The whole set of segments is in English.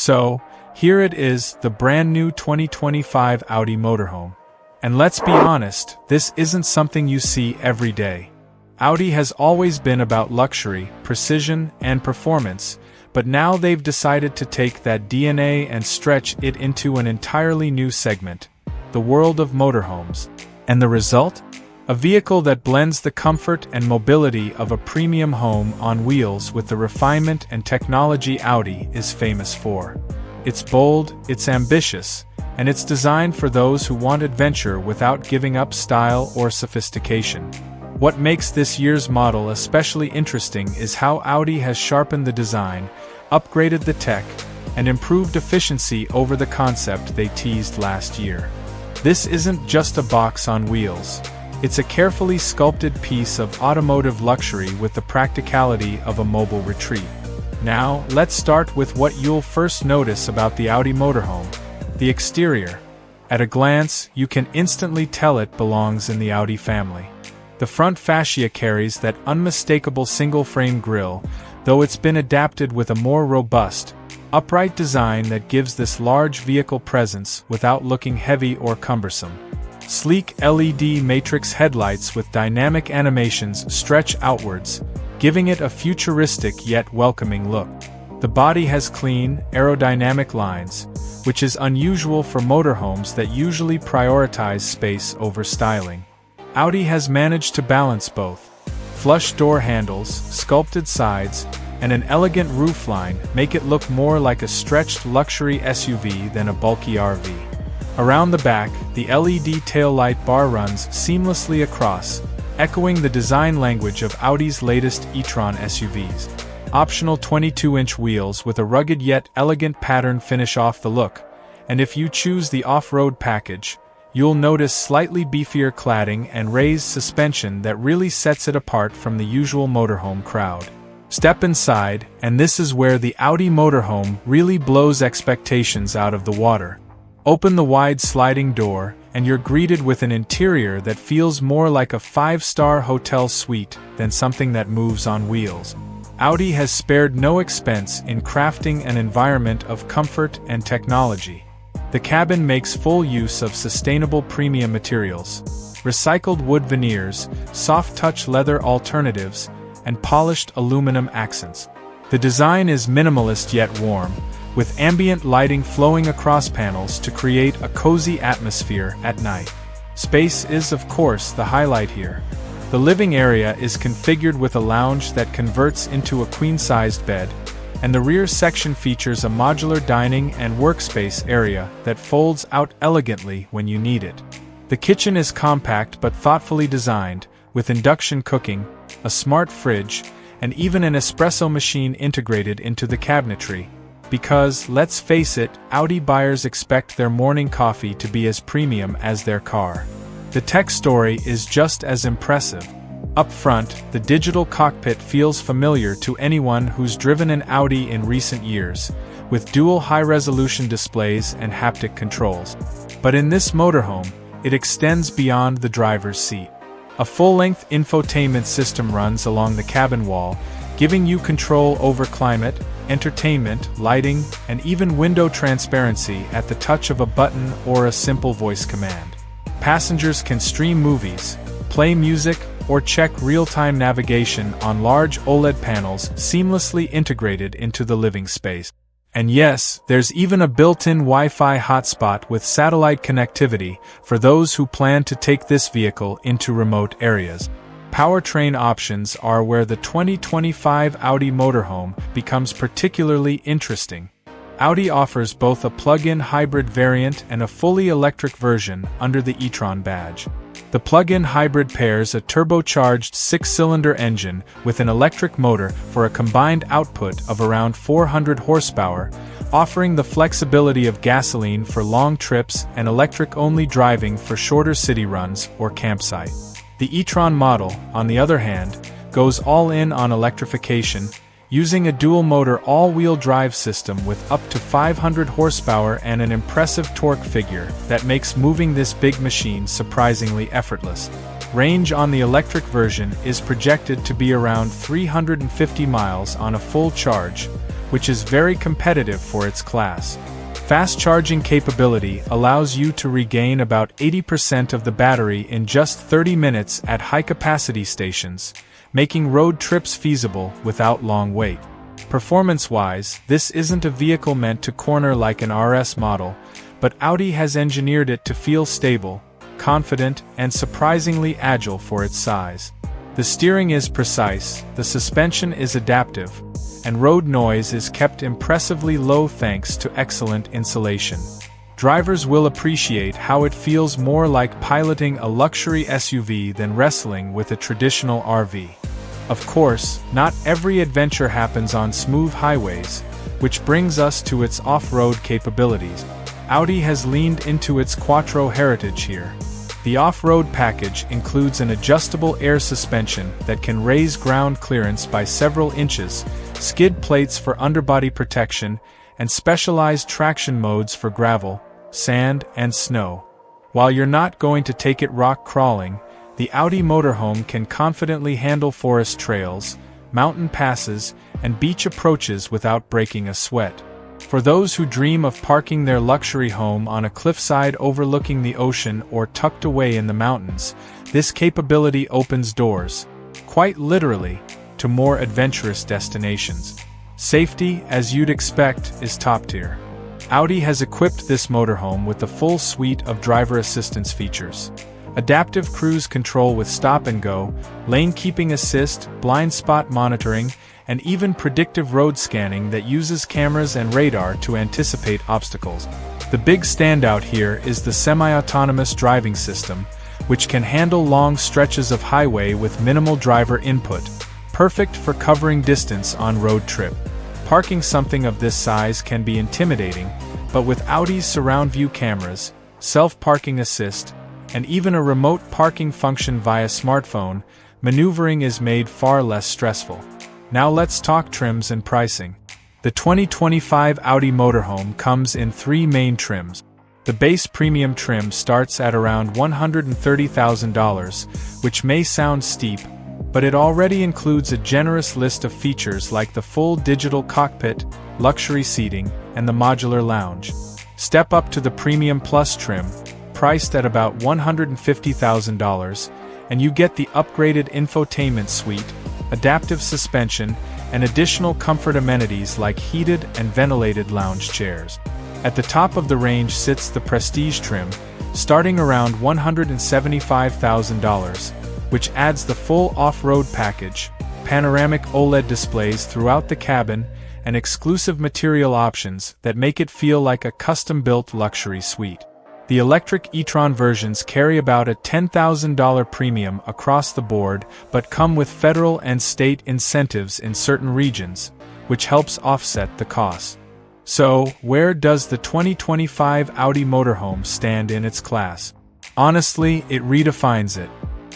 So, here it is, the brand new 2025 Audi Motorhome. And let's be honest, this isn't something you see every day. Audi has always been about luxury, precision, and performance, but now they've decided to take that DNA and stretch it into an entirely new segment, the world of motorhomes. And the result? A vehicle that blends the comfort and mobility of a premium home on wheels with the refinement and technology Audi is famous for. It's bold, it's ambitious, and it's designed for those who want adventure without giving up style or sophistication. What makes this year's model especially interesting is how Audi has sharpened the design, upgraded the tech, and improved efficiency over the concept they teased last year. This isn't just a box on wheels. It's a carefully sculpted piece of automotive luxury with the practicality of a mobile retreat. Now, let's start with what you'll first notice about the Audi Motorhome: the exterior. At a glance, you can instantly tell it belongs in the Audi family. The front fascia carries that unmistakable single-frame grille, though it's been adapted with a more robust, upright design that gives this large vehicle presence without looking heavy or cumbersome. Sleek LED matrix headlights with dynamic animations stretch outwards, giving it a futuristic yet welcoming look. The body has clean, aerodynamic lines, which is unusual for motorhomes that usually prioritize space over styling. Audi has managed to balance both. Flush door handles, sculpted sides, and an elegant roofline make it look more like a stretched luxury SUV than a bulky RV. Around the back, the LED taillight bar runs seamlessly across, echoing the design language of Audi's latest e-tron SUVs. Optional 22-inch wheels with a rugged yet elegant pattern finish off the look, and if you choose the off-road package, you'll notice slightly beefier cladding and raised suspension that really sets it apart from the usual motorhome crowd. Step inside, and this is where the Audi Motorhome really blows expectations out of the water. Open the wide sliding door, and you're greeted with an interior that feels more like a 5-star hotel suite than something that moves on wheels. Audi has spared no expense in crafting an environment of comfort and technology. The cabin makes full use of sustainable premium materials, recycled wood veneers, soft-touch leather alternatives, and polished aluminum accents. The design is minimalist yet warm, with ambient lighting flowing across panels to create a cozy atmosphere at night. Space is, of course, the highlight here. The living area is configured with a lounge that converts into a queen-sized bed, and the rear section features a modular dining and workspace area that folds out elegantly when you need it. The kitchen is compact but thoughtfully designed, with induction cooking, a smart fridge, and even an espresso machine integrated into the cabinetry. Because, let's face it, Audi buyers expect their morning coffee to be as premium as their car. The tech story is just as impressive. Up front, the digital cockpit feels familiar to anyone who's driven an Audi in recent years, with dual high-resolution displays and haptic controls. But in this motorhome, it extends beyond the driver's seat. A full-length infotainment system runs along the cabin wall, giving you control over climate, entertainment, lighting, and even window transparency at the touch of a button or a simple voice command. Passengers can stream movies, play music, or check real-time navigation on large OLED panels seamlessly integrated into the living space. And yes, there's even a built-in Wi-Fi hotspot with satellite connectivity for those who plan to take this vehicle into remote areas. Powertrain options are where the 2025 Audi Motorhome becomes particularly interesting. Audi offers both a plug-in hybrid variant and a fully electric version under the e-tron badge. The plug-in hybrid pairs a turbocharged 6-cylinder engine with an electric motor for a combined output of around 400 horsepower, offering the flexibility of gasoline for long trips and electric-only driving for shorter city runs or campsite. The e-tron model, on the other hand, goes all in on electrification, using a dual-motor all-wheel drive system with up to 500 horsepower and an impressive torque figure that makes moving this big machine surprisingly effortless. Range on the electric version is projected to be around 350 miles on a full charge, which is very competitive for its class. Fast charging capability allows you to regain about 80% of the battery in just 30 minutes at high-capacity stations, making road trips feasible without long wait. Performance-wise, this isn't a vehicle meant to corner like an RS model, but Audi has engineered it to feel stable, confident, and surprisingly agile for its size. The steering is precise, the suspension is adaptive, and road noise is kept impressively low thanks to excellent insulation. Drivers will appreciate how it feels more like piloting a luxury SUV than wrestling with a traditional RV. Of course, not every adventure happens on smooth highways, which brings us to its off-road capabilities. Audi has leaned into its Quattro heritage here. The off-road package includes an adjustable air suspension that can raise ground clearance by several inches, skid plates for underbody protection, and specialized traction modes for gravel, sand, and snow. While you're not going to take it rock crawling, the Audi Motorhome can confidently handle forest trails, mountain passes, and beach approaches without breaking a sweat. For those who dream of parking their luxury home on a cliffside overlooking the ocean or tucked away in the mountains, this capability opens doors, quite literally, to more adventurous destinations. Safety, as you'd expect, is top tier. Audi has equipped this motorhome with the full suite of driver assistance features. Adaptive cruise control with stop and go, lane keeping assist, blind spot monitoring, and even predictive road scanning that uses cameras and radar to anticipate obstacles. The big standout here is the semi-autonomous driving system, which can handle long stretches of highway with minimal driver input, perfect for covering distance on road trip. Parking something of this size can be intimidating, but with Audi's surround view cameras, self-parking assist, and even a remote parking function via smartphone, maneuvering is made far less stressful. Now let's talk trims and pricing. The 2025 Audi Motorhome comes in three main trims. The base premium trim starts at around $130,000, which may sound steep, but it already includes a generous list of features like the full digital cockpit, luxury seating, and the modular lounge. Step up to the Premium Plus trim, priced at about $150,000, and you get the upgraded infotainment suite, adaptive suspension, and additional comfort amenities like heated and ventilated lounge chairs. At the top of the range sits the Prestige trim, starting around $175,000, which adds the full off-road package, panoramic OLED displays throughout the cabin, and exclusive material options that make it feel like a custom-built luxury suite. The electric e-tron versions carry about a $10,000 premium across the board but come with federal and state incentives in certain regions, which helps offset the cost. So, where does the 2025 Audi Motorhome stand in its class? Honestly, it redefines it.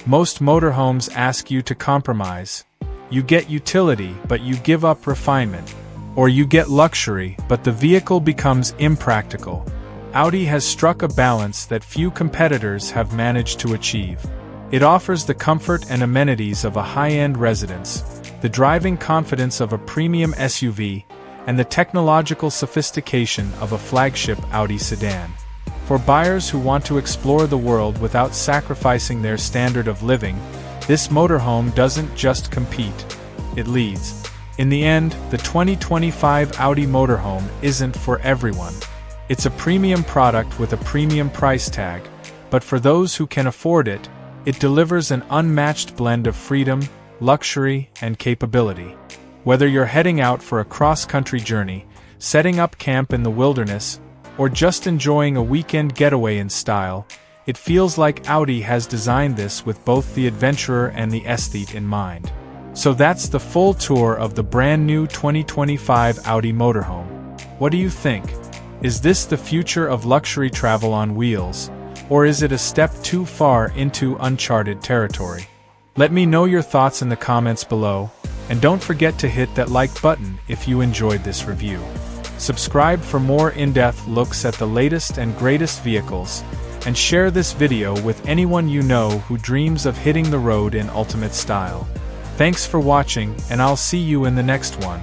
Most motorhomes ask you to compromise. You get utility, but you give up refinement. Or you get luxury, but the vehicle becomes impractical. Audi has struck a balance that few competitors have managed to achieve. It offers the comfort and amenities of a high-end residence, the driving confidence of a premium SUV, and the technological sophistication of a flagship Audi sedan. For buyers who want to explore the world without sacrificing their standard of living, this motorhome doesn't just compete, it leads. In the end, the 2025 Audi Motorhome isn't for everyone. It's a premium product with a premium price tag, but for those who can afford it, it delivers an unmatched blend of freedom, luxury, and capability. Whether you're heading out for a cross-country journey, setting up camp in the wilderness, or just enjoying a weekend getaway in style, it feels like Audi has designed this with both the adventurer and the aesthete in mind. So that's the full tour of the brand new 2025 Audi Motorhome. What do you think? Is this the future of luxury travel on wheels, or is it a step too far into uncharted territory? Let me know your thoughts in the comments below, and don't forget to hit that like button if you enjoyed this review. Subscribe for more in-depth looks at the latest and greatest vehicles, and share this video with anyone you know who dreams of hitting the road in ultimate style. Thanks for watching, and I'll see you in the next one.